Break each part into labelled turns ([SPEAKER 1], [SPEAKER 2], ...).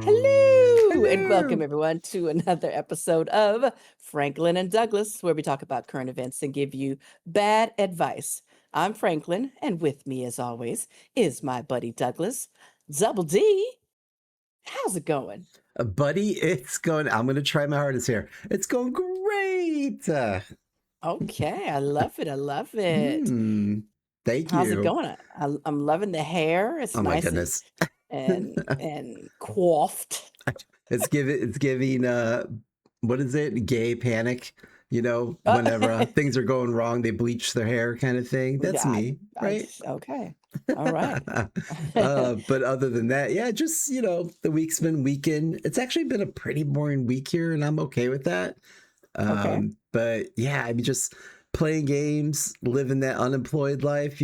[SPEAKER 1] Hello, and welcome
[SPEAKER 2] Hello.
[SPEAKER 1] everyone to another episode of Franklin and Douglas, where we talk about current events and give you bad advice. I'm Franklin, and with me, as always, is my buddy Douglas. Double D, how's it going?
[SPEAKER 2] Buddy, it's going. I'm going to try my hardest here. It's going great.
[SPEAKER 1] Okay, I love it. I love it.
[SPEAKER 2] Hmm. Thank
[SPEAKER 1] How's it
[SPEAKER 2] you.
[SPEAKER 1] going? I'm loving the hair. It's
[SPEAKER 2] Oh my
[SPEAKER 1] nice and
[SPEAKER 2] goodness.
[SPEAKER 1] coiffed.
[SPEAKER 2] It's giving what is it? Gay panic.
[SPEAKER 1] Uh,
[SPEAKER 2] Whenever things are going wrong, they bleach their hair kind of thing. That's
[SPEAKER 1] I,
[SPEAKER 2] me, right?
[SPEAKER 1] okay. All right.
[SPEAKER 2] But other than that, yeah, just the week's been weekend. It's actually been a pretty boring week here, and I'm okay with that.
[SPEAKER 1] Okay.
[SPEAKER 2] But yeah, I mean, just playing games, living that unemployed life,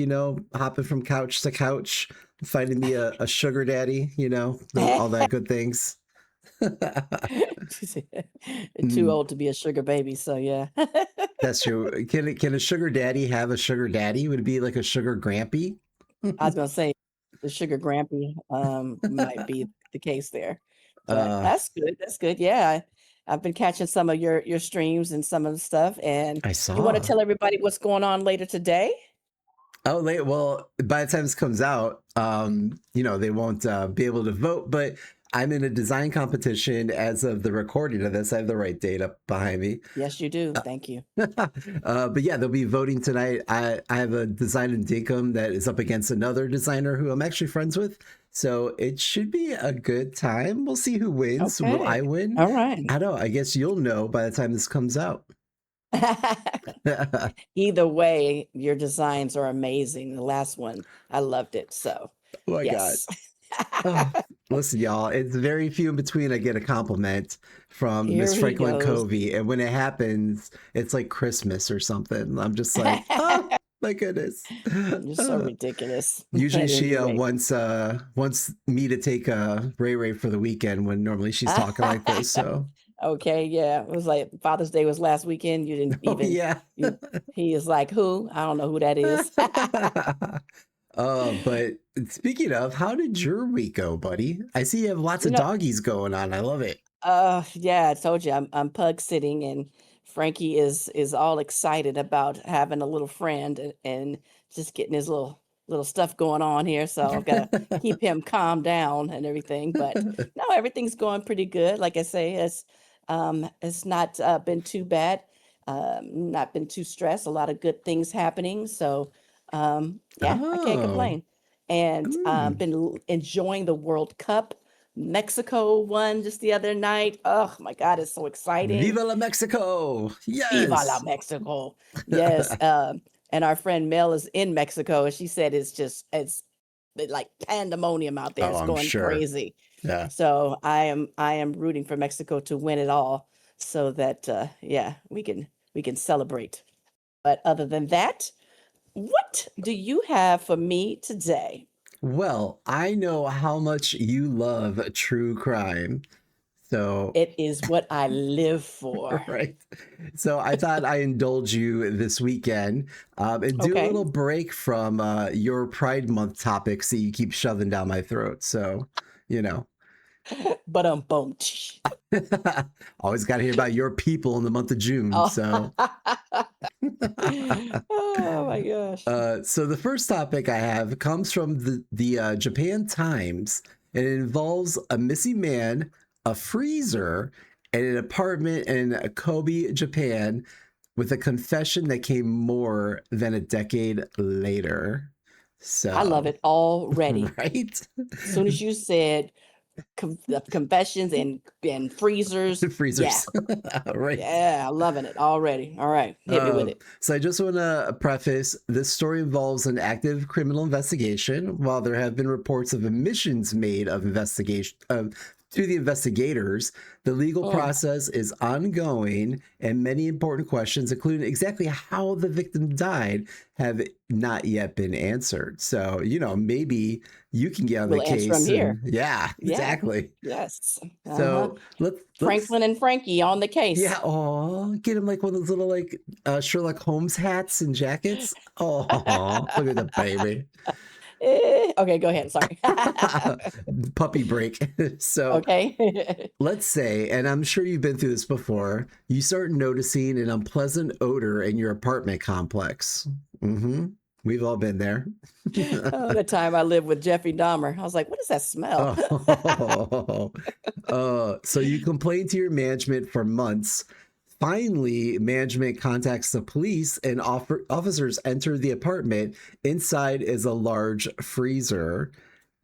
[SPEAKER 2] hopping from couch to couch, finding me a sugar daddy, all that good things.
[SPEAKER 1] Too
[SPEAKER 2] Mm,
[SPEAKER 1] old to be a sugar baby, so yeah.
[SPEAKER 2] that's true. Can a sugar daddy have a sugar daddy? Would it be like a sugar grampy?
[SPEAKER 1] I was gonna say the sugar grampy, might be the case there, but
[SPEAKER 2] uh,
[SPEAKER 1] that's good, that's good, yeah. I've been catching some of your streams and some of the stuff, and
[SPEAKER 2] I
[SPEAKER 1] you wanna
[SPEAKER 2] saw.
[SPEAKER 1] tell everybody what's going on later today?
[SPEAKER 2] Oh, late. Well, by the time this comes out, they won't be able to vote. But I'm in a design competition as of the recording of this. I have the right date up behind me.
[SPEAKER 1] Yes, you do, thank you.
[SPEAKER 2] But yeah, they'll be voting tonight. I have a design in Dinkum that is up against another designer who I'm actually friends with. So it should be a good time. We'll see who wins. Will
[SPEAKER 1] Okay,
[SPEAKER 2] I win?
[SPEAKER 1] alright.
[SPEAKER 2] I don't know. I guess you'll know by the time this comes out. Oh
[SPEAKER 1] Either way, your designs are amazing. The last one, I loved it, so
[SPEAKER 2] my God.
[SPEAKER 1] yes.
[SPEAKER 2] Oh, listen, y'all, it's very few in between I get a compliment from Miss
[SPEAKER 1] Here he
[SPEAKER 2] Franklin
[SPEAKER 1] goes.
[SPEAKER 2] Covey. And when it happens, it's like Christmas or something. I'm just like, oh my goodness.
[SPEAKER 1] You're so
[SPEAKER 2] Uh,
[SPEAKER 1] ridiculous.
[SPEAKER 2] Usually
[SPEAKER 1] At
[SPEAKER 2] she
[SPEAKER 1] any rate.
[SPEAKER 2] wants me to take Ray Ray for the weekend when normally she's talking like this. So
[SPEAKER 1] Okay, yeah. It was like Father's Day was last weekend. You didn't
[SPEAKER 2] oh
[SPEAKER 1] even
[SPEAKER 2] yeah.
[SPEAKER 1] you he is like, "Who? I don't know who that is."
[SPEAKER 2] But speaking of, how did your week go, buddy? I see you have lots
[SPEAKER 1] You
[SPEAKER 2] of
[SPEAKER 1] know,
[SPEAKER 2] doggies going on. I love it.
[SPEAKER 1] yeah, I told you I'm pug sitting, and Frankie is all excited about having a little friend, and just getting his little stuff going on here. So I've got to keep him calm down and everything. But no, everything's going pretty good. Like I say, it's not been too bad, not been too stressed. A lot of good things happening. So yeah, I can't
[SPEAKER 2] Oh.
[SPEAKER 1] complain. And
[SPEAKER 2] Mm.
[SPEAKER 1] enjoying the World Cup. Mexico won just the other night. Oh my God, it's so exciting.
[SPEAKER 2] Viva la Mexico!
[SPEAKER 1] Viva la
[SPEAKER 2] Yes.
[SPEAKER 1] Mexico. Yes. And our friend Mel is in Mexico, and she said it's like pandemonium out there.
[SPEAKER 2] Oh,
[SPEAKER 1] It's
[SPEAKER 2] I'm
[SPEAKER 1] going
[SPEAKER 2] sure.
[SPEAKER 1] crazy.
[SPEAKER 2] Yeah.
[SPEAKER 1] So I am rooting for Mexico to win it all so that yeah, we can celebrate. But other than that, what do you have for me today?
[SPEAKER 2] Well, I know how much you love true crime. So,
[SPEAKER 1] It is what I live for.
[SPEAKER 2] right. So I thought I indulge you this weekend and do a
[SPEAKER 1] Okay.
[SPEAKER 2] little break from your Pride Month topics that you keep shoving down my throat. So, you know,
[SPEAKER 1] But bum.
[SPEAKER 2] always got to hear about your people in the month of June.
[SPEAKER 1] Oh.
[SPEAKER 2] So,
[SPEAKER 1] Oh my gosh.
[SPEAKER 2] so the first topic I have comes from the Japan Times, and it involves a missing man, a freezer, and an apartment in Kobe, Japan, with a confession that came more than a decade later.
[SPEAKER 1] I love
[SPEAKER 2] So,
[SPEAKER 1] it already.
[SPEAKER 2] right?
[SPEAKER 1] Soon as you said confessions and freezers, yeah.
[SPEAKER 2] Freezers, right?
[SPEAKER 1] Yeah, I'm loving it already. All right, hit me with it.
[SPEAKER 2] So I just want to preface this story involves an active criminal investigation. While there have been reports of omissions made of investigation to the investigators, the legal
[SPEAKER 1] Mm.
[SPEAKER 2] process is ongoing, and many important questions, including exactly how the victim died, have not yet been answered. So, maybe you can get on the
[SPEAKER 1] We'll answer them
[SPEAKER 2] case,
[SPEAKER 1] here.
[SPEAKER 2] and yeah,
[SPEAKER 1] Yeah.
[SPEAKER 2] exactly.
[SPEAKER 1] Yes. Uh-huh.
[SPEAKER 2] So let's
[SPEAKER 1] Franklin and Frankie on the
[SPEAKER 2] yeah,
[SPEAKER 1] case.
[SPEAKER 2] oh, get him like one of those little like Sherlock Holmes hats and jackets. Oh, look at the baby.
[SPEAKER 1] Okay, go ahead. Sorry.
[SPEAKER 2] Puppy break. So
[SPEAKER 1] Okay.
[SPEAKER 2] let's say, and I'm sure you've been through this before, you start noticing an unpleasant odor in your apartment complex. Mm-hmm. We've all been there.
[SPEAKER 1] Oh, the time I lived with Jeffrey Dahmer, I was like, what is that smell?
[SPEAKER 2] Oh, so you complain to your management for months. Finally, management contacts the police and officers enter the apartment. Inside is a large freezer.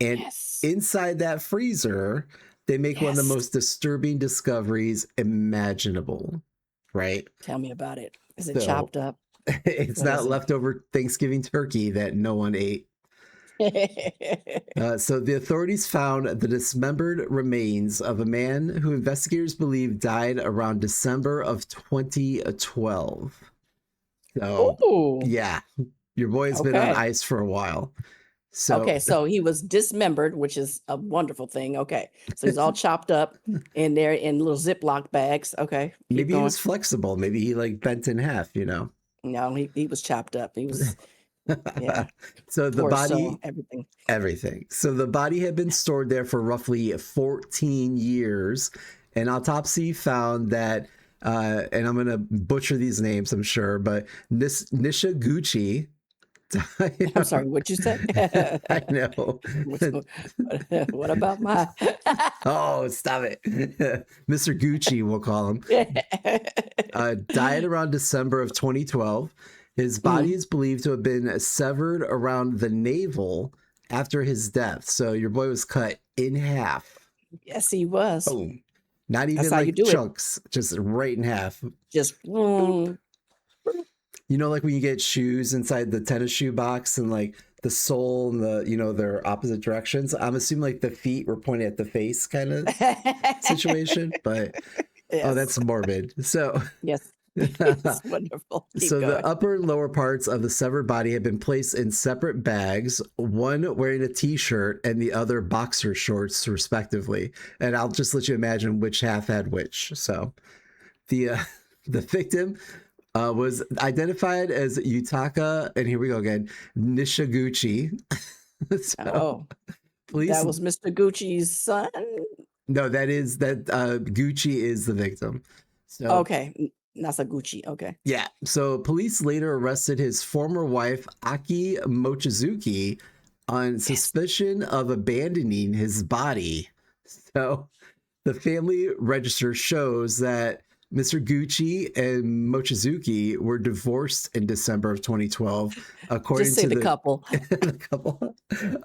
[SPEAKER 2] And
[SPEAKER 1] Yes.
[SPEAKER 2] inside that freezer, they make one of the
[SPEAKER 1] Yes.
[SPEAKER 2] most disturbing discoveries imaginable, right?
[SPEAKER 1] Tell me about it. Is it
[SPEAKER 2] So
[SPEAKER 1] chopped up?
[SPEAKER 2] it's
[SPEAKER 1] What
[SPEAKER 2] not
[SPEAKER 1] is
[SPEAKER 2] leftover Thanksgiving turkey that no one ate.
[SPEAKER 1] it?
[SPEAKER 2] So the authorities found the dismembered remains of a man who investigators believe died around December of 2012. So
[SPEAKER 1] Oh,
[SPEAKER 2] yeah, your boy's been on
[SPEAKER 1] okay.
[SPEAKER 2] ice for a while. So
[SPEAKER 1] Okay, so he was dismembered, which is a wonderful thing. Okay. So he's all chopped up in there in little Ziploc bags. Okay, keep
[SPEAKER 2] maybe he was
[SPEAKER 1] going.
[SPEAKER 2] flexible. Maybe he like bent in half,
[SPEAKER 1] No, he was chopped up. He was, yeah,
[SPEAKER 2] So the
[SPEAKER 1] torso,
[SPEAKER 2] body,
[SPEAKER 1] everything.
[SPEAKER 2] everything. So the body had been stored there for roughly 14 years. An autopsy found that, and I'm going to butcher these names, I'm sure, but Nishaguchi died.
[SPEAKER 1] I'm sorry, what'd you say?
[SPEAKER 2] I know.
[SPEAKER 1] What's, what about my?
[SPEAKER 2] Oh, stop it. Mr. Gucci, we'll call him. Died around December of 2012. His body
[SPEAKER 1] Mm,
[SPEAKER 2] is believed to have been severed around the navel after his death. So your boy was cut in half.
[SPEAKER 1] yes, he was.
[SPEAKER 2] Boom. Not
[SPEAKER 1] That's
[SPEAKER 2] even
[SPEAKER 1] how you
[SPEAKER 2] like
[SPEAKER 1] do it.
[SPEAKER 2] chunks, just right in half.
[SPEAKER 1] Just,
[SPEAKER 2] Like when you get shoes inside the tennis shoe box and like the sole and they're opposite directions. I'm assuming like the feet were pointed at the face kind of situation, but oh,
[SPEAKER 1] yes,
[SPEAKER 2] that's morbid. So
[SPEAKER 1] yes, it's wonderful. Keep
[SPEAKER 2] So the
[SPEAKER 1] going.
[SPEAKER 2] upper and lower parts of the severed body had been placed in separate bags, one wearing a t-shirt and the other boxer shorts, respectively. And I'll just let you imagine which half had which. So the the victim was identified as Yutaka, and here we go again, Nishaguchi. So
[SPEAKER 1] Oh,
[SPEAKER 2] police,
[SPEAKER 1] that was Mr. Gucci's son.
[SPEAKER 2] no, that Gucci is the victim. So
[SPEAKER 1] Okay, Nasaguchi. Okay.
[SPEAKER 2] yeah. So police later arrested his former wife, Aki Mochizuki, on
[SPEAKER 1] Yes.
[SPEAKER 2] suspicion of abandoning his body. So the family register shows that Mr. Gucci and Mochizuki were divorced in December of 2012, according
[SPEAKER 1] Just say
[SPEAKER 2] to
[SPEAKER 1] the
[SPEAKER 2] the,
[SPEAKER 1] couple.
[SPEAKER 2] the couple.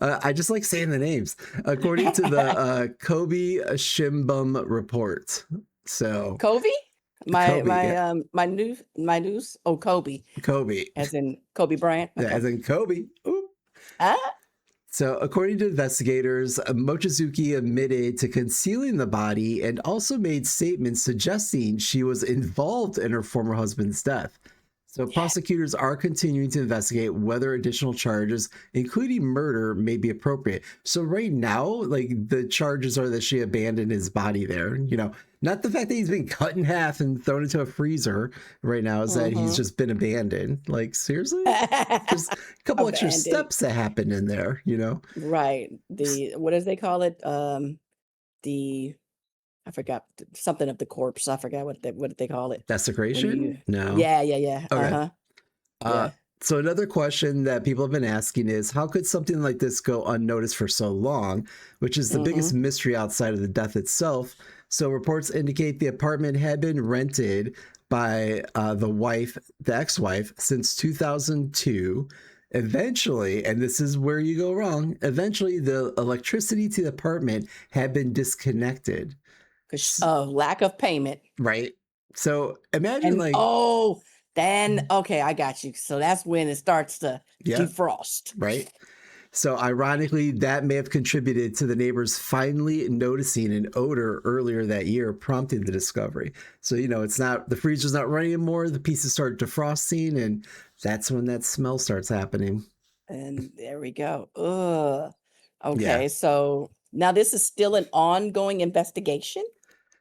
[SPEAKER 2] I just like saying the names. According to the Kobe Shimbum report. So
[SPEAKER 1] Kobe?
[SPEAKER 2] Kobe, yeah,
[SPEAKER 1] My news. Oh, Kobe,
[SPEAKER 2] Kobe.
[SPEAKER 1] as in Kobe Bryant.
[SPEAKER 2] Yeah,
[SPEAKER 1] Okay.
[SPEAKER 2] as in Kobe. Ooh.
[SPEAKER 1] Ah,
[SPEAKER 2] So, according to investigators, Mochizuki admitted to concealing the body and also made statements suggesting she was involved in her former husband's death. So,
[SPEAKER 1] yes.
[SPEAKER 2] prosecutors are continuing to investigate whether additional charges, including murder, may be appropriate. So, right now, like the charges are that she abandoned his body there. Not the fact that he's been cut in half and thrown into a freezer right now, is that he's
[SPEAKER 1] Mm-hmm.
[SPEAKER 2] just been abandoned. Like, seriously? There's a couple extra
[SPEAKER 1] Abandoned.
[SPEAKER 2] steps that happen in there.
[SPEAKER 1] Right. The what does they call it? The I forgot something of the corpse. I forgot what they call it when you.
[SPEAKER 2] Desecration? No.
[SPEAKER 1] Yeah, yeah, yeah.
[SPEAKER 2] Okay.
[SPEAKER 1] Uh-huh.
[SPEAKER 2] Uh,
[SPEAKER 1] Yeah.
[SPEAKER 2] so another question that people have been asking is how could something like this go unnoticed for so long, which is the
[SPEAKER 1] Mm-hmm.
[SPEAKER 2] biggest mystery outside of the death itself. So reports indicate the apartment had been rented by the ex-wife, since 2002. Eventually, and this is where you go wrong, eventually the electricity to the apartment had been disconnected.
[SPEAKER 1] Because lack of payment.
[SPEAKER 2] Right? So imagine
[SPEAKER 1] And
[SPEAKER 2] like,
[SPEAKER 1] then okay, I got you. So that's when it starts to
[SPEAKER 2] yeah,
[SPEAKER 1] defrost.
[SPEAKER 2] right? So ironically, that may have contributed to the neighbors finally noticing an odor earlier that year, prompting the discovery. So, it's not, the freezer's not running anymore, the pieces start defrosting, and that's when that smell starts happening.
[SPEAKER 1] And there we go. Ugh.
[SPEAKER 2] Yeah.
[SPEAKER 1] Okay, so now this is still an ongoing investigation?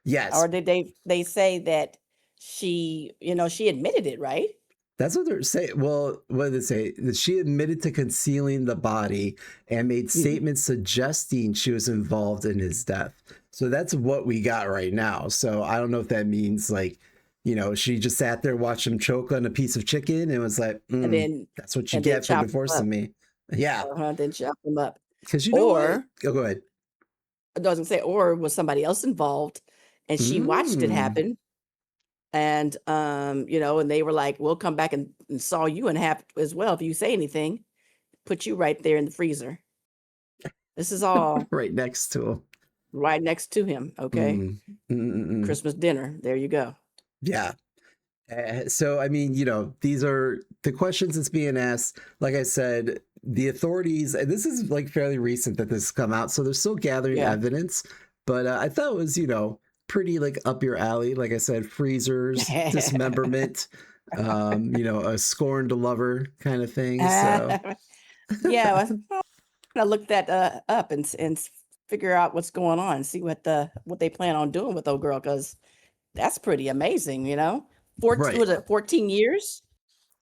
[SPEAKER 2] Yes.
[SPEAKER 1] Or did they say that she admitted it, right?
[SPEAKER 2] That's what they're saying. Well, what did they say? That she admitted to concealing the body and made
[SPEAKER 1] Mhm.
[SPEAKER 2] statements suggesting she was involved in his death. So that's what we got right now. So I don't know if that means like, she just sat there, watched him choke on a piece of chicken and was like,
[SPEAKER 1] And then
[SPEAKER 2] that's what you
[SPEAKER 1] and then
[SPEAKER 2] get for
[SPEAKER 1] chop him
[SPEAKER 2] divorcing
[SPEAKER 1] up.
[SPEAKER 2] me. Yeah.
[SPEAKER 1] Then chop him up.
[SPEAKER 2] Because you know what?
[SPEAKER 1] Or
[SPEAKER 2] Oh, go ahead.
[SPEAKER 1] I was gonna say, or was somebody else involved and she watched it
[SPEAKER 2] Mm,
[SPEAKER 1] happen and and they were like, "We'll come back and saw you and have as well if you say anything, put you right there in the freezer." This is all
[SPEAKER 2] right next to him.
[SPEAKER 1] right next to him, okay?
[SPEAKER 2] Mm, mm, mm, mm.
[SPEAKER 1] Christmas dinner. There you go.
[SPEAKER 2] Yeah. So, I mean, these are the questions that's being asked. Like I said, the authorities, and this is like fairly recent that this has come out, so they're still gathering
[SPEAKER 1] Yeah.
[SPEAKER 2] evidence. But I thought it was, pretty like up your alley. Like I said, freezers, dismemberment, a scorned lover kind of thing. So,
[SPEAKER 1] Yeah, I look that up and figure out what's going on, see what they plan on doing with old girl because that's pretty amazing, you know.
[SPEAKER 2] right.
[SPEAKER 1] Was it 14 years?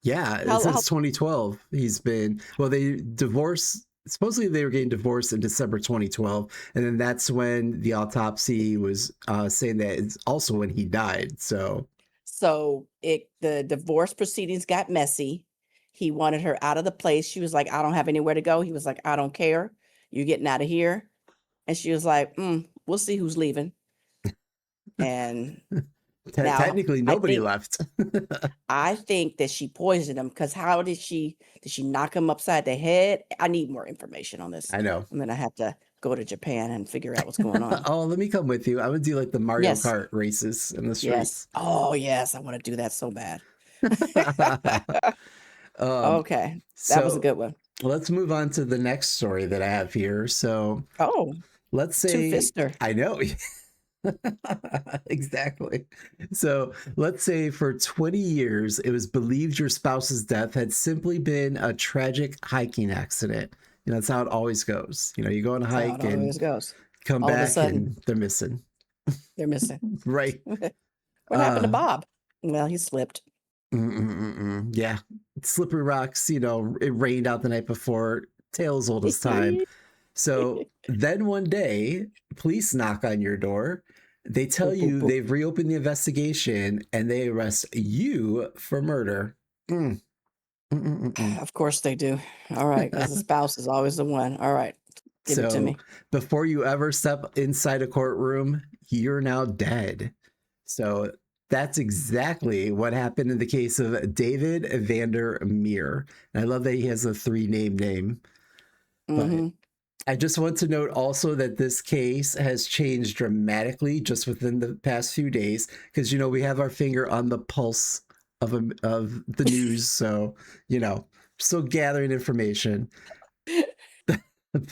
[SPEAKER 2] Yeah,
[SPEAKER 1] How
[SPEAKER 2] since 2012, he's been, well, they divorced. Supposedly they were getting divorced in December 2012. And then that's when the autopsy was saying that it's also when he died. So,
[SPEAKER 1] So the divorce proceedings got messy. He wanted her out of the place. She was like, I don't have anywhere to go. He was like, I don't care. You're getting out of here. And she was like, we'll see who's leaving. And now
[SPEAKER 2] technically, nobody left.
[SPEAKER 1] I think that she poisoned him because how did she knock him upside the head? I need more information on this.
[SPEAKER 2] I know.
[SPEAKER 1] I'm gonna have to go to Japan and figure out what's going on.
[SPEAKER 2] Oh, let me come with you. I would do like the Mario
[SPEAKER 1] Yes.
[SPEAKER 2] Kart races in the
[SPEAKER 1] Yes.
[SPEAKER 2] streets.
[SPEAKER 1] Oh yes, I want to do that so bad.
[SPEAKER 2] um,
[SPEAKER 1] Okay. That was a
[SPEAKER 2] so
[SPEAKER 1] good one.
[SPEAKER 2] let's move on to the next story that I have here. So
[SPEAKER 1] Oh,
[SPEAKER 2] let's say,
[SPEAKER 1] two-fister.
[SPEAKER 2] I know. Exactly. So let's say for 20 years, it was believed your spouse's death had simply been a tragic hiking accident. That's how it always goes. You go on a
[SPEAKER 1] That's how it
[SPEAKER 2] hike and
[SPEAKER 1] always goes.
[SPEAKER 2] come
[SPEAKER 1] All of a
[SPEAKER 2] back
[SPEAKER 1] sudden,
[SPEAKER 2] and they're missing.
[SPEAKER 1] they're missing.
[SPEAKER 2] Right.
[SPEAKER 1] What happened to
[SPEAKER 2] Uh,
[SPEAKER 1] Bob? Well, he slipped.
[SPEAKER 2] yeah. Slippery rocks, it rained out the night before. Tale as old as time. So then one day, police knock on your door. They tell
[SPEAKER 1] Boop, boop,
[SPEAKER 2] you
[SPEAKER 1] boop.
[SPEAKER 2] they've reopened the investigation and they arrest you for murder. Mm.
[SPEAKER 1] Of course they do. All right, because the spouse is always the one. All right, give it to
[SPEAKER 2] So
[SPEAKER 1] me.
[SPEAKER 2] before you ever step inside a courtroom, you're now dead. So that's exactly what happened in the case of David Vander Meer. And I love that he has a 3-name name. But
[SPEAKER 1] Hmm.
[SPEAKER 2] I just want to note also that this case has changed dramatically just within the past few days because we have our finger on the pulse of the news, so still gathering information.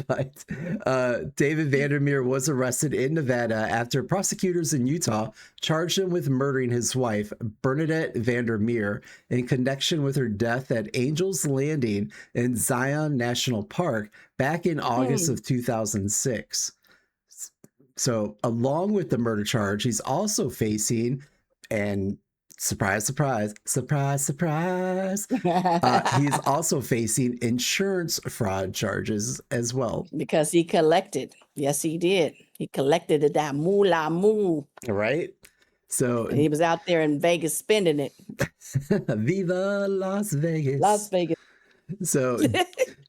[SPEAKER 2] But David Vander Meer was arrested in Nevada after prosecutors in Utah charged him with murdering his wife, Bernadette Vander Meer, in connection with her death at Angel's Landing in Zion National Park back in August of 2006. So, along with the murder charge, he's also facing, and surprise, surprise, surprise, surprise, he's also facing insurance fraud charges as well.
[SPEAKER 1] Because he collected. Yes, he did. He collected that moolah moo.
[SPEAKER 2] Right? So,
[SPEAKER 1] And he was out there in Vegas spending it.
[SPEAKER 2] Viva Las Vegas.
[SPEAKER 1] Las Vegas.
[SPEAKER 2] So,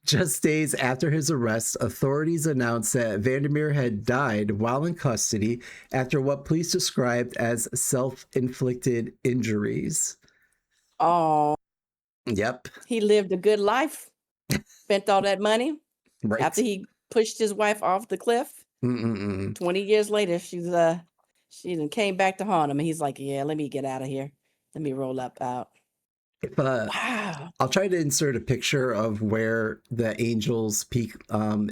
[SPEAKER 2] just days after his arrest, authorities announced that Vander Meer had died while in custody after what police described as self-inflicted injuries.
[SPEAKER 1] Oh,
[SPEAKER 2] Yep.
[SPEAKER 1] he lived a good life. Spent all that money
[SPEAKER 2] Right.
[SPEAKER 1] after he pushed his wife off the cliff. 20 years later, she done came back to haunt him. And he's like, yeah, let me get out of here. Let me roll up out.
[SPEAKER 2] If,
[SPEAKER 1] Wow.
[SPEAKER 2] I'll try to insert a picture of where the Angel's Peak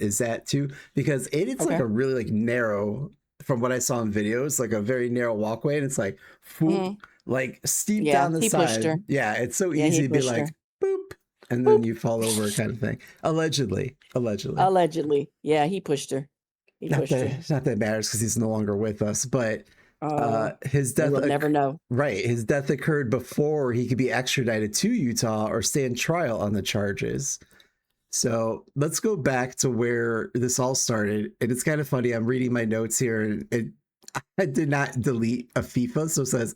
[SPEAKER 2] is at too, because it's like
[SPEAKER 1] Okay.
[SPEAKER 2] a really like narrow, from what I saw in videos, like a very narrow walkway, and it's like whoop, like steep
[SPEAKER 1] Yeah,
[SPEAKER 2] down the
[SPEAKER 1] he pushed
[SPEAKER 2] side.
[SPEAKER 1] her.
[SPEAKER 2] Yeah, it's so
[SPEAKER 1] Yeah, he
[SPEAKER 2] easy to be
[SPEAKER 1] pushed
[SPEAKER 2] like
[SPEAKER 1] her.
[SPEAKER 2] boop, and then
[SPEAKER 1] Boop.
[SPEAKER 2] you fall over kind of thing. Allegedly.
[SPEAKER 1] Allegedly. Yeah, he pushed her. He
[SPEAKER 2] Not
[SPEAKER 1] pushed her.
[SPEAKER 2] that not that matters because he's no longer with us, but
[SPEAKER 1] Oh,
[SPEAKER 2] His
[SPEAKER 1] we
[SPEAKER 2] death,
[SPEAKER 1] will never know.
[SPEAKER 2] right? His death occurred before he could be extradited to Utah or stand trial on the charges. So let's go back to where this all started. And it's kind of funny. I'm reading my notes here, and I did not delete a FIFA, so it says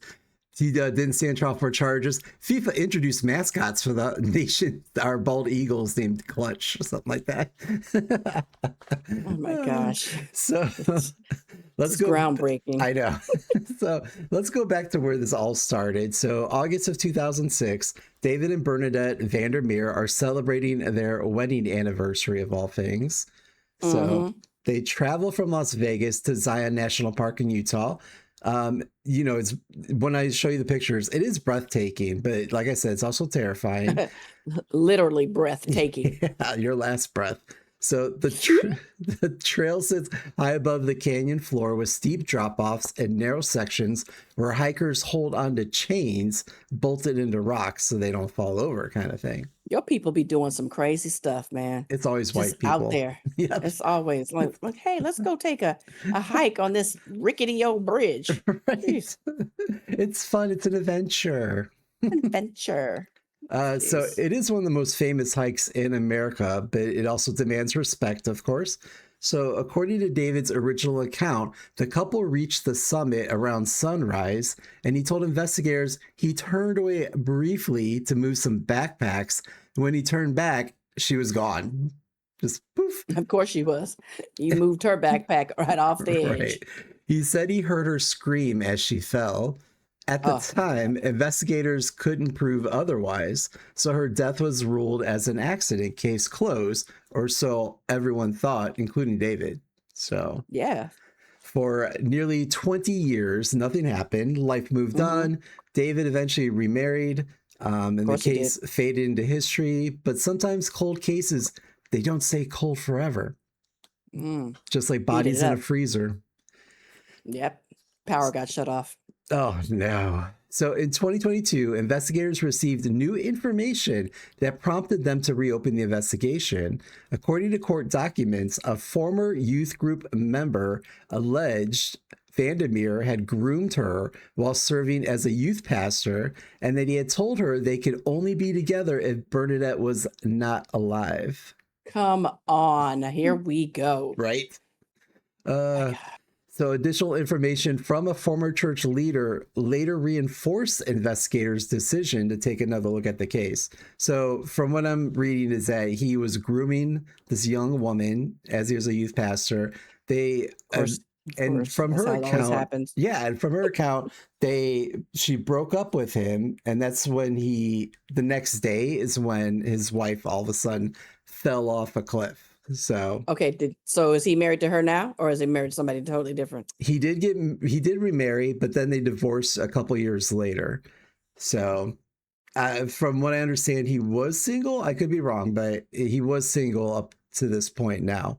[SPEAKER 2] he didn't stand trial for charges. FIFA introduced mascots for the nation, our bald eagles named Clutch or something like that.
[SPEAKER 1] Oh my gosh.
[SPEAKER 2] So
[SPEAKER 1] It's,
[SPEAKER 2] let's
[SPEAKER 1] it's
[SPEAKER 2] go.
[SPEAKER 1] groundbreaking.
[SPEAKER 2] I know. So let's go back to where this all started. So August of 2006, David and Bernadette Vander Meer are celebrating their wedding anniversary of all things. So
[SPEAKER 1] Mm-hmm.
[SPEAKER 2] they travel from Las Vegas to Zion National Park in Utah. It's when I show you the pictures, it is breathtaking, but like I said, it's also terrifying.
[SPEAKER 1] Literally breathtaking.
[SPEAKER 2] Yeah, your last breath. So the trail sits high above the canyon floor with steep drop-offs and narrow sections where hikers hold onto chains bolted into rocks so they don't fall over, kind of thing.
[SPEAKER 1] Your people be doing some crazy stuff, man.
[SPEAKER 2] It's always
[SPEAKER 1] Just
[SPEAKER 2] white
[SPEAKER 1] out
[SPEAKER 2] people.
[SPEAKER 1] there.
[SPEAKER 2] Yep.
[SPEAKER 1] It's always like, hey, let's go take a hike on this rickety old bridge.
[SPEAKER 2] Right.
[SPEAKER 1] Jeez,
[SPEAKER 2] It's fun. It's an adventure.
[SPEAKER 1] adventure.
[SPEAKER 2] So
[SPEAKER 1] Jeez.
[SPEAKER 2] it is one of the most famous hikes in America, but it also demands respect, of course. So according to David's original account, the couple reached the summit around sunrise, and he told investigators he turned away briefly to move some backpacks. When he turned back, she was gone. Just poof.
[SPEAKER 1] Of course she was. You moved her backpack right off the edge.
[SPEAKER 2] Right. He said he heard her scream as she fell. At the
[SPEAKER 1] Oh,
[SPEAKER 2] time, investigators couldn't prove otherwise, so her death was ruled as an accident, case closed, or so everyone thought, including David. So,
[SPEAKER 1] yeah.
[SPEAKER 2] for nearly 20 years, nothing happened. Life moved
[SPEAKER 1] Mm-hmm.
[SPEAKER 2] on. David eventually remarried, and the
[SPEAKER 1] course he
[SPEAKER 2] case faded into history. But sometimes cold cases, they don't stay cold forever,
[SPEAKER 1] Mm.
[SPEAKER 2] just like
[SPEAKER 1] Heated
[SPEAKER 2] bodies
[SPEAKER 1] it
[SPEAKER 2] in a
[SPEAKER 1] up.
[SPEAKER 2] freezer.
[SPEAKER 1] Yep. Power got shut off.
[SPEAKER 2] Oh, no. So in 2022, investigators received new information that prompted them to reopen the investigation. According to court documents, a former youth group member alleged Vander Meer had groomed her while serving as a youth pastor, and that he had told her they could only be together if Bernadette was not alive.
[SPEAKER 1] Come on. Here we go.
[SPEAKER 2] Right?
[SPEAKER 1] My
[SPEAKER 2] Uh,
[SPEAKER 1] God.
[SPEAKER 2] So additional information from a former church leader later reinforced investigators' decision to take another look at the case. So from what I'm reading is that he was grooming this young woman as he was a youth pastor. They
[SPEAKER 1] Of
[SPEAKER 2] and
[SPEAKER 1] course.
[SPEAKER 2] from
[SPEAKER 1] That's
[SPEAKER 2] her
[SPEAKER 1] how it always
[SPEAKER 2] account,
[SPEAKER 1] happens.
[SPEAKER 2] yeah, and from her account, she broke up with him, and that's when the next day is when his wife all of a sudden fell off a cliff. So
[SPEAKER 1] Okay, so is he married to her now, or is he married to somebody totally different?
[SPEAKER 2] he did remarry, but then they divorced a couple years later. So from what I understand, he was single. I could be wrong, but he was single up to this point now.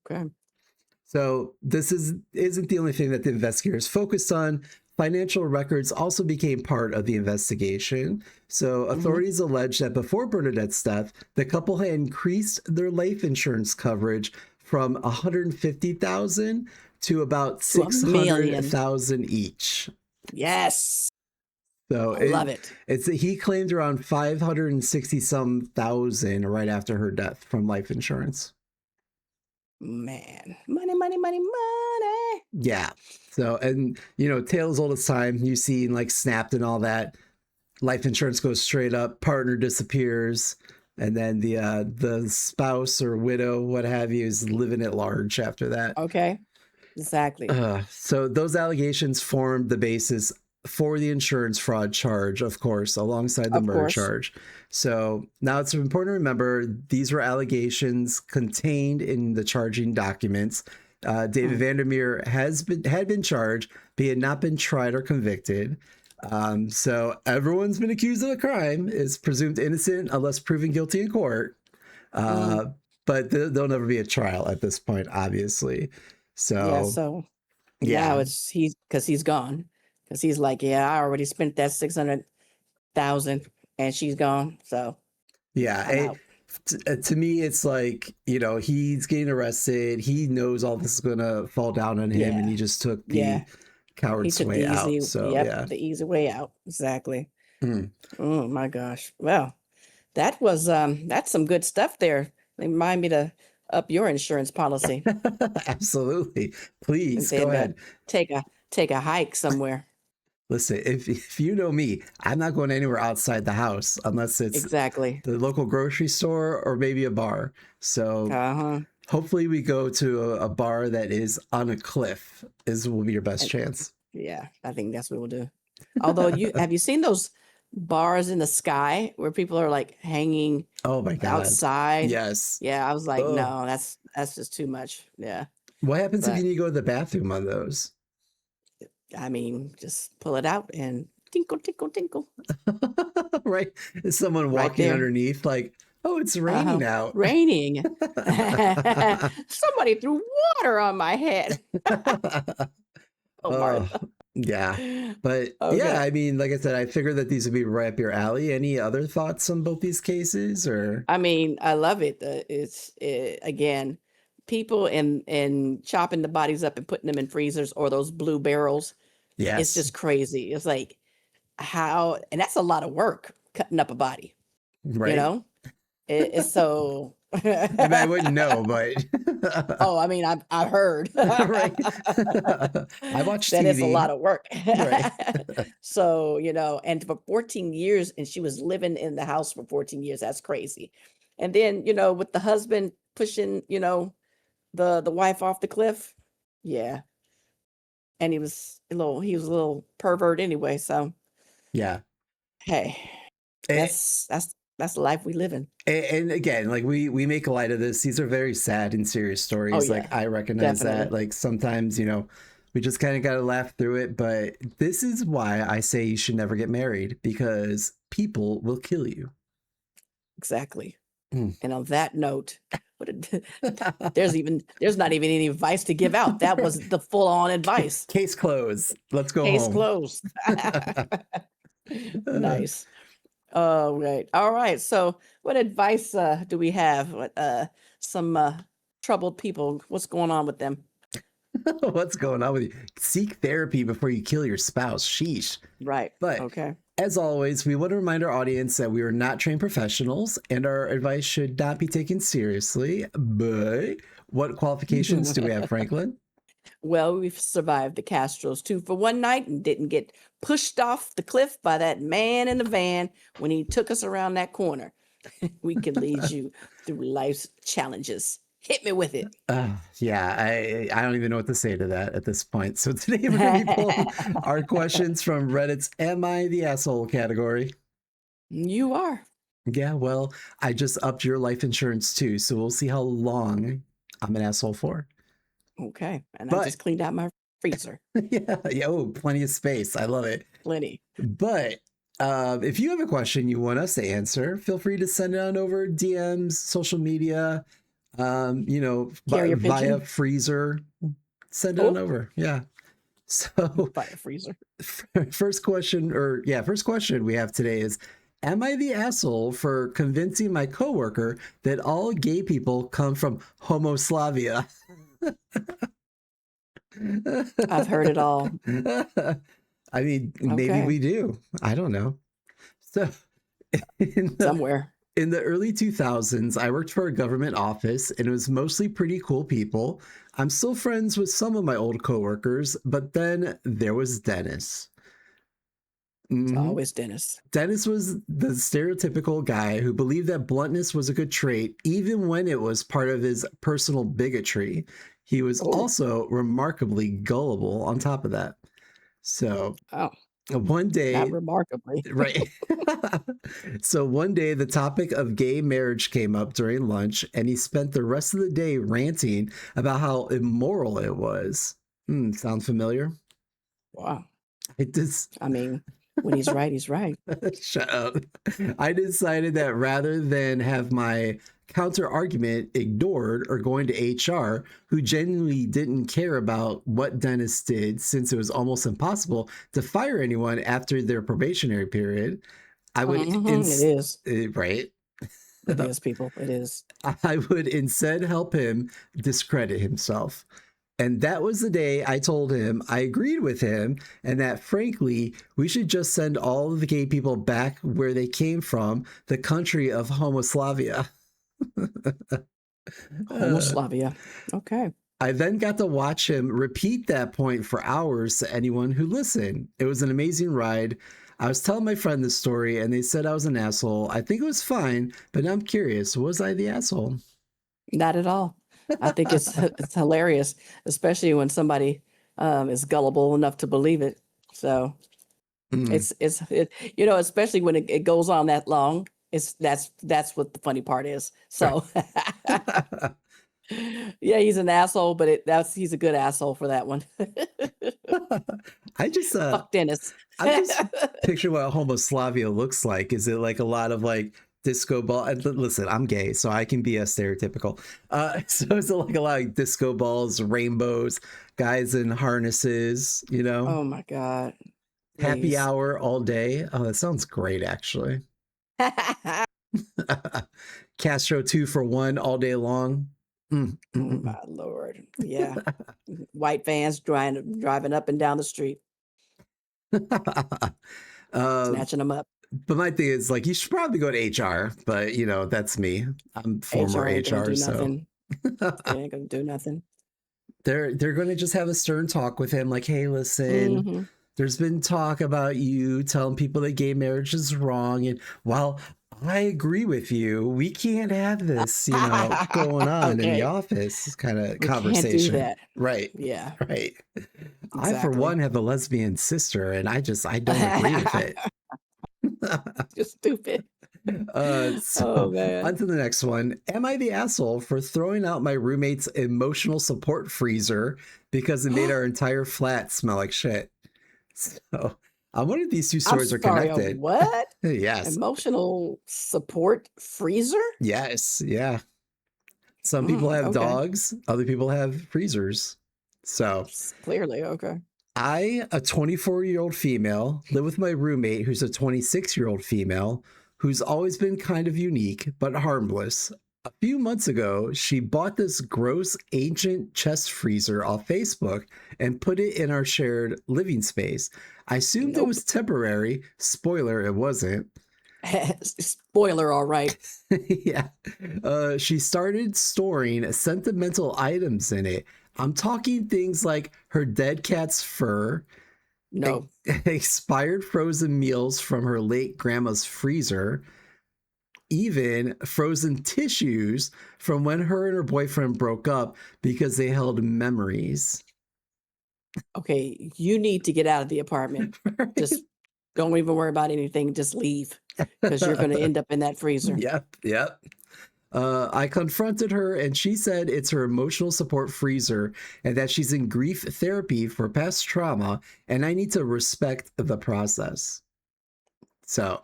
[SPEAKER 1] Okay.
[SPEAKER 2] So this isn't the only thing that the investigators focused on. Financial records also became part of the investigation. So authorities allege that before Bernadette's death, the couple had increased their life insurance coverage from $150,000 to about
[SPEAKER 1] To $1 million.
[SPEAKER 2] $600,000 each.
[SPEAKER 1] Yes.
[SPEAKER 2] So
[SPEAKER 1] I love it.
[SPEAKER 2] He claimed around 560 some thousand right after her death from life insurance.
[SPEAKER 1] Man. Money, money, money, money.
[SPEAKER 2] Yeah. So, and tale as old as time. You see like Snapped and all that. Life insurance goes straight up, partner disappears, and then the spouse or widow, what have you, is living at large after that.
[SPEAKER 1] Okay. Exactly.
[SPEAKER 2] So those allegations formed the basis for the insurance fraud charge, of course, alongside the
[SPEAKER 1] Of
[SPEAKER 2] murder
[SPEAKER 1] course.
[SPEAKER 2] charge. So now it's important to remember these were allegations contained in the charging documents. David Vander Meer had been charged, but he had not been tried or convicted. So everyone's been accused of a crime, is presumed innocent unless proven guilty in court. But there'll never be a trial at this point, obviously.
[SPEAKER 1] Yeah,
[SPEAKER 2] So
[SPEAKER 1] so
[SPEAKER 2] yeah,
[SPEAKER 1] now he's gone. Because he's like, yeah, I already spent that 600,000 and she's gone. So
[SPEAKER 2] yeah.
[SPEAKER 1] I'm out.
[SPEAKER 2] To me, it's like, he's getting arrested. He knows all this is gonna fall down on him, and
[SPEAKER 1] Yeah.
[SPEAKER 2] he just took the
[SPEAKER 1] Yeah. He
[SPEAKER 2] coward's
[SPEAKER 1] took the
[SPEAKER 2] way out.
[SPEAKER 1] easy,
[SPEAKER 2] So
[SPEAKER 1] yep,
[SPEAKER 2] yeah.
[SPEAKER 1] the easy way out. Exactly.
[SPEAKER 2] Mm.
[SPEAKER 1] Oh my gosh. Well, that's some good stuff there. They remind me to up your insurance policy
[SPEAKER 2] Absolutely.
[SPEAKER 1] and
[SPEAKER 2] Please go
[SPEAKER 1] then
[SPEAKER 2] ahead.
[SPEAKER 1] take a hike somewhere.
[SPEAKER 2] Listen, if you know me, I'm not going anywhere outside the house unless it's
[SPEAKER 1] Exactly.
[SPEAKER 2] the local grocery store or maybe a bar. So
[SPEAKER 1] Uh-huh.
[SPEAKER 2] hopefully we go to a bar that is on a cliff is will be your best
[SPEAKER 1] And
[SPEAKER 2] chance.
[SPEAKER 1] yeah, I think that's what we'll do. Although have you seen those bars in the sky where people are like hanging
[SPEAKER 2] Oh my God.
[SPEAKER 1] outside?
[SPEAKER 2] Yes.
[SPEAKER 1] Yeah, I was like,
[SPEAKER 2] Oh,
[SPEAKER 1] no, that's just too much. Yeah.
[SPEAKER 2] what happens if you
[SPEAKER 1] But
[SPEAKER 2] need to go to the bathroom on those?
[SPEAKER 1] I mean, just pull it out and tinkle, tinkle, tinkle
[SPEAKER 2] Right? Is someone
[SPEAKER 1] right
[SPEAKER 2] walking
[SPEAKER 1] there.
[SPEAKER 2] underneath like, oh, it's raining out.
[SPEAKER 1] Raining. Somebody threw water on my head. Oh,
[SPEAKER 2] Oh,
[SPEAKER 1] Martha.
[SPEAKER 2] yeah. But yeah,
[SPEAKER 1] Okay.
[SPEAKER 2] I mean, like I said, I figured that these would be right up your alley. Any other thoughts on both these cases or?
[SPEAKER 1] I mean, I love it. Again, people and chopping the bodies up and putting them in freezers or those blue barrels. It's
[SPEAKER 2] Yes,
[SPEAKER 1] just crazy. It's like how, and that's a lot of work cutting up a body. You
[SPEAKER 2] right?
[SPEAKER 1] know, it's so.
[SPEAKER 2] I mean, I wouldn't know, but
[SPEAKER 1] Oh, I mean, I've heard
[SPEAKER 2] right. I watch
[SPEAKER 1] that it's a lot
[SPEAKER 2] TV,
[SPEAKER 1] of work.
[SPEAKER 2] right?
[SPEAKER 1] So, and for 14 years, and she was living in the house for 14 years. That's crazy. And then, with the husband pushing, the wife off the cliff. Yeah. And he was a little pervert anyway. So
[SPEAKER 2] Yeah.
[SPEAKER 1] hey,
[SPEAKER 2] And,
[SPEAKER 1] that's the life we live in.
[SPEAKER 2] and again, like we make light of this. These are very sad and serious
[SPEAKER 1] Oh
[SPEAKER 2] stories.
[SPEAKER 1] yeah,
[SPEAKER 2] Like I recognize that.
[SPEAKER 1] definitely.
[SPEAKER 2] Like sometimes, we just kind of got to laugh through it. But this is why I say you should never get married because people will kill you.
[SPEAKER 1] Exactly.
[SPEAKER 2] Mm.
[SPEAKER 1] And on that note, what a, there's not even any advice to give out. That was the full on advice.
[SPEAKER 2] Case closed. Let's go
[SPEAKER 1] Case
[SPEAKER 2] home.
[SPEAKER 1] closed. Nice. All right. So what advice do we have? What some troubled people? What's going on with them?
[SPEAKER 2] What's going on with you? Seek therapy before you kill your spouse. Sheesh.
[SPEAKER 1] Right.
[SPEAKER 2] But
[SPEAKER 1] Okay.
[SPEAKER 2] as always, we want to remind our audience that we are not trained professionals and our advice should not be taken seriously. But what qualifications do we have, Franklin?
[SPEAKER 1] Well, we've survived the Castros too for one night and didn't get pushed off the cliff by that man in the van when he took us around that corner. We can lead you through life's challenges. Hit me with it.
[SPEAKER 2] Yeah, I don't even know what to say to that at this point. So today we're going to be pulling our questions from Reddit's Am I the Asshole category.
[SPEAKER 1] You are.
[SPEAKER 2] Yeah, well, I just upped your life insurance too. So we'll see how long I'm an asshole for.
[SPEAKER 1] Okay. And I
[SPEAKER 2] But
[SPEAKER 1] just cleaned out my freezer.
[SPEAKER 2] yeah, oh, plenty of space. I love it.
[SPEAKER 1] Plenty.
[SPEAKER 2] But if you have a question you want us to answer, feel free to send it on over DMs, social media,
[SPEAKER 1] Carrier
[SPEAKER 2] via
[SPEAKER 1] pigeon.
[SPEAKER 2] freezer. Send it on
[SPEAKER 1] Oh,
[SPEAKER 2] over. Yeah. So
[SPEAKER 1] by a freezer.
[SPEAKER 2] first question we have today is, am I the asshole for convincing my coworker that all gay people come from Homoslavia?
[SPEAKER 1] I've heard it all.
[SPEAKER 2] I mean, maybe
[SPEAKER 1] Okay.
[SPEAKER 2] we do. I don't know. So in the,
[SPEAKER 1] Somewhere.
[SPEAKER 2] in the early 2000s, I worked for a government office and it was mostly pretty cool people. I'm still friends with some of my old coworkers, but then there was Dennis.
[SPEAKER 1] It's
[SPEAKER 2] Mhm.
[SPEAKER 1] always Dennis.
[SPEAKER 2] Dennis was the stereotypical guy who believed that bluntness was a good trait, even when it was part of his personal bigotry. He was
[SPEAKER 1] Oh,
[SPEAKER 2] also remarkably gullible on top of that. So
[SPEAKER 1] oh,
[SPEAKER 2] one
[SPEAKER 1] not
[SPEAKER 2] day,
[SPEAKER 1] remarkably.
[SPEAKER 2] right. So one day, the topic of gay marriage came up during lunch, and he spent the rest of the day ranting about how immoral it was. Sound familiar?
[SPEAKER 1] Wow.
[SPEAKER 2] It just
[SPEAKER 1] I mean, when he's right, he's right.
[SPEAKER 2] shut up. I decided that rather than have my counter argument ignored or going to HR, who genuinely didn't care about what Dennis did, since it was almost impossible to fire anyone after their probationary period, I would
[SPEAKER 1] It is.
[SPEAKER 2] right.
[SPEAKER 1] It is, people. It is.
[SPEAKER 2] I would instead help him discredit himself. And that was the day I told him I agreed with him and that, frankly, we should just send all of the gay people back where they came from, the country of Homoslavia.
[SPEAKER 1] Homoslavia. Okay.
[SPEAKER 2] I then got to watch him repeat that point for hours to anyone who listened. It was an amazing ride. I was telling my friend this story and they said I was an asshole. I think it was fine, but now I'm curious, was I the asshole?
[SPEAKER 1] Not at all. I think it's hilarious, especially when somebody is gullible enough to believe it. So
[SPEAKER 2] Mm.
[SPEAKER 1] especially when it goes on that long. That's what the funny part is. So yeah, he's an asshole, but he's a good asshole for that one.
[SPEAKER 2] I just
[SPEAKER 1] Fuck Dennis.
[SPEAKER 2] I'm just picturing what Homoslavia looks like. Is it like a lot of like disco ball? And listen, I'm gay, so I can be a stereotypical. So is it like a lot of disco balls, rainbows, guys in harnesses?
[SPEAKER 1] Oh my God.
[SPEAKER 2] Happy
[SPEAKER 1] Please.
[SPEAKER 2] hour all day. Oh, that sounds great, actually. Castro 2 for 1 all day long.
[SPEAKER 1] Oh my Lord. Yeah. White vans driving up and down the street,
[SPEAKER 2] um,
[SPEAKER 1] snatching them up.
[SPEAKER 2] but my thing is, like, you should probably go to HR, but that's me. I'm former
[SPEAKER 1] HR ain't gonna
[SPEAKER 2] HR,
[SPEAKER 1] do
[SPEAKER 2] so
[SPEAKER 1] nothing. They ain't gonna do nothing.
[SPEAKER 2] they're going to just have a stern talk with him, like, hey, listen,
[SPEAKER 1] Hmm.
[SPEAKER 2] there's been talk about you telling people that gay marriage is wrong, and while I agree with you, we can't have this, going on in the
[SPEAKER 1] Okay.
[SPEAKER 2] office kind of
[SPEAKER 1] We can't do
[SPEAKER 2] conversation.
[SPEAKER 1] that.
[SPEAKER 2] Right.
[SPEAKER 1] Yeah,
[SPEAKER 2] Right. I, for
[SPEAKER 1] exactly.
[SPEAKER 2] one, have a lesbian sister, and I don't agree with it.
[SPEAKER 1] You're stupid. Oh
[SPEAKER 2] So on
[SPEAKER 1] man.
[SPEAKER 2] to the next one. Am I the asshole for throwing out my roommate's emotional support freezer because it made our entire flat smell like shit? So I wonder if these two
[SPEAKER 1] I'm
[SPEAKER 2] stories are
[SPEAKER 1] sorry, a
[SPEAKER 2] connected.
[SPEAKER 1] what?
[SPEAKER 2] Yes.
[SPEAKER 1] Emotional support freezer?
[SPEAKER 2] Yes. Yeah. Some people have
[SPEAKER 1] Okay.
[SPEAKER 2] dogs, other people have freezers. So
[SPEAKER 1] Clearly, okay.
[SPEAKER 2] a 24-year-old female, live with my roommate, who's a 26-year-old female, who's always been kind of unique, but harmless. A few months ago, she bought this gross ancient chest freezer off Facebook and put it in our shared living space. I assumed it
[SPEAKER 1] Nope.
[SPEAKER 2] was temporary. Spoiler, it wasn't.
[SPEAKER 1] Spoiler, all right.
[SPEAKER 2] Yeah. She started storing sentimental items in it. I'm talking things like her dead cat's fur,
[SPEAKER 1] No.
[SPEAKER 2] expired frozen meals from her late grandma's freezer, even frozen tissues from when her and her boyfriend broke up because they held memories.
[SPEAKER 1] Okay, you need to get out of the apartment. Just don't even worry about anything. Just leave because you're going to end up in that freezer.
[SPEAKER 2] Yep, yep. I confronted her and she said it's her emotional support freezer and that she's in grief therapy for past trauma and I need to respect the process. So,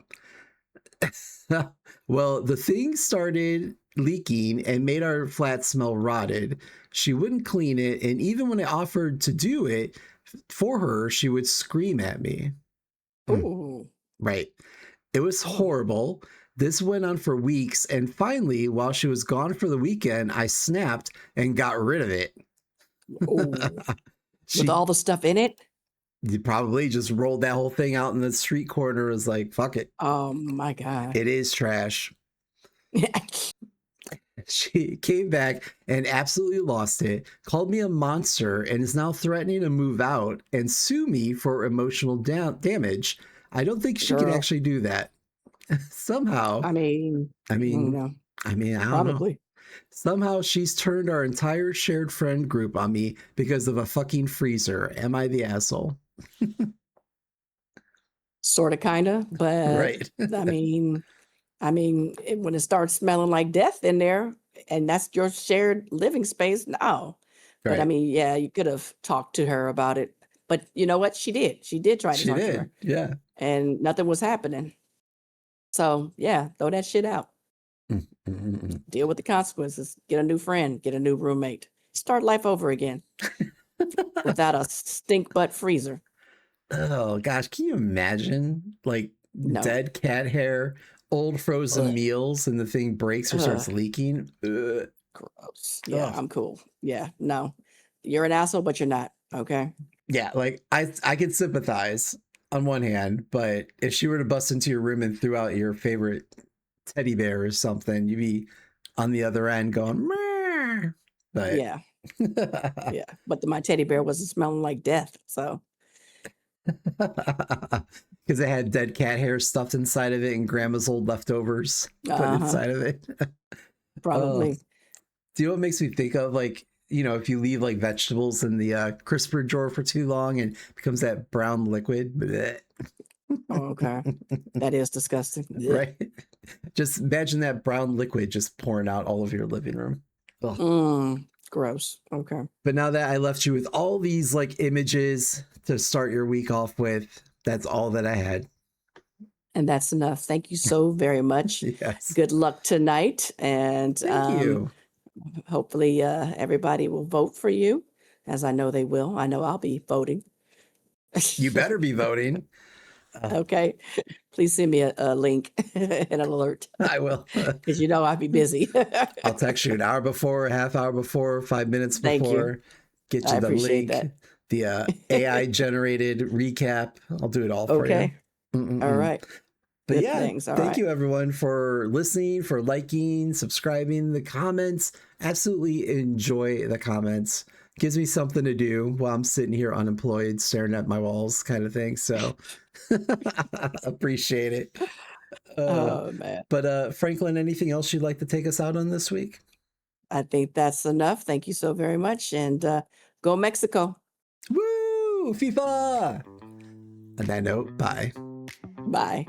[SPEAKER 2] well, the thing started leaking and made our flat smell rotted. She wouldn't clean it, and even when I offered to do it for her, she would scream at me.
[SPEAKER 1] Ooh.
[SPEAKER 2] Right. It was
[SPEAKER 1] Oh.
[SPEAKER 2] horrible. This went on for weeks, and finally, while she was gone for the weekend, I snapped and got rid of it.
[SPEAKER 1] Ooh. With
[SPEAKER 2] She
[SPEAKER 1] all the stuff in it?
[SPEAKER 2] probably just rolled that whole thing out in the street corner, was like, fuck it.
[SPEAKER 1] Oh my God.
[SPEAKER 2] It is trash. She came back and absolutely lost it, called me a monster, and is now threatening to move out and sue me for emotional damage. I don't think she can
[SPEAKER 1] Girl.
[SPEAKER 2] actually do that. Somehow,
[SPEAKER 1] I mean,
[SPEAKER 2] I mean,
[SPEAKER 1] no,
[SPEAKER 2] I don't know.
[SPEAKER 1] probably.
[SPEAKER 2] Somehow she's turned our entire shared friend group on me because of a fucking freezer. Am I the asshole?
[SPEAKER 1] Sort of, kind of, but
[SPEAKER 2] Right.
[SPEAKER 1] I mean, when it starts smelling like death in there, and that's your shared living space, no. But I
[SPEAKER 2] Right.
[SPEAKER 1] mean, yeah, you could have talked to her about it. But you know what? She did. She did try to
[SPEAKER 2] She
[SPEAKER 1] talk to her,
[SPEAKER 2] did. Yeah.
[SPEAKER 1] and nothing was happening. So yeah, throw that shit out.
[SPEAKER 2] Mm, mm, mm, mm.
[SPEAKER 1] Deal with the consequences. Get a new friend. Get a new roommate. Start life over again without a stink butt freezer.
[SPEAKER 2] Oh gosh, can you imagine like
[SPEAKER 1] No.
[SPEAKER 2] dead cat hair, old frozen
[SPEAKER 1] Ugh.
[SPEAKER 2] meals, and the thing breaks or starts
[SPEAKER 1] Ugh.
[SPEAKER 2] leaking? Ugh.
[SPEAKER 1] Gross. Yeah,
[SPEAKER 2] Ugh.
[SPEAKER 1] I'm cool. Yeah, no. you're an asshole, but you're not. Okay.
[SPEAKER 2] Yeah, like I could sympathize on one hand, but if she were to bust into your room and threw out your favorite teddy bear or something, you'd be on the other end going, "Meow." But
[SPEAKER 1] Yeah. Yeah. But my teddy bear wasn't smelling like death. So
[SPEAKER 2] because it had dead cat hair stuffed inside of it and grandma's old leftovers put inside of it. Oh,
[SPEAKER 1] probably.
[SPEAKER 2] do you know what makes me think of, like, if you leave like vegetables in the crisper drawer for too long and it becomes that brown liquid, bleh,
[SPEAKER 1] Oh, okay. That is disgusting. Ugh.
[SPEAKER 2] right? Just imagine that brown liquid just pouring out all of your living room. Ugh.
[SPEAKER 1] Gross. Okay.
[SPEAKER 2] But now that I left you with all these like images to start your week off with, that's all that I had.
[SPEAKER 1] And that's enough. Thank you so very much.
[SPEAKER 2] Yes.
[SPEAKER 1] Good luck tonight. And
[SPEAKER 2] Thank you.
[SPEAKER 1] hopefully everybody will vote for you, as I know they will. I know I'll be voting.
[SPEAKER 2] You better be voting.
[SPEAKER 1] Okay. Please send me a link and an alert,
[SPEAKER 2] I will.
[SPEAKER 1] because I'll be busy.
[SPEAKER 2] I'll text you an hour before, a half hour before, 5 minutes
[SPEAKER 1] Thank you.
[SPEAKER 2] before. Get
[SPEAKER 1] I
[SPEAKER 2] you the
[SPEAKER 1] appreciate
[SPEAKER 2] link,
[SPEAKER 1] that.
[SPEAKER 2] the AI generated recap. I'll do it all for
[SPEAKER 1] Okay.
[SPEAKER 2] you.
[SPEAKER 1] All right.
[SPEAKER 2] But
[SPEAKER 1] Good
[SPEAKER 2] yeah,
[SPEAKER 1] things. All
[SPEAKER 2] thank
[SPEAKER 1] right.
[SPEAKER 2] you everyone for listening, for liking, subscribing, the comments. Absolutely enjoy the comments. Gives me something to do while I'm sitting here unemployed, staring at my walls, kind of thing. So appreciate it.
[SPEAKER 1] Oh, man.
[SPEAKER 2] But Franklin, anything else you'd like to take us out on this week?
[SPEAKER 1] I think that's enough. Thank you so very much. And go Mexico.
[SPEAKER 2] Woo! FIFA! On that note, bye.
[SPEAKER 1] Bye.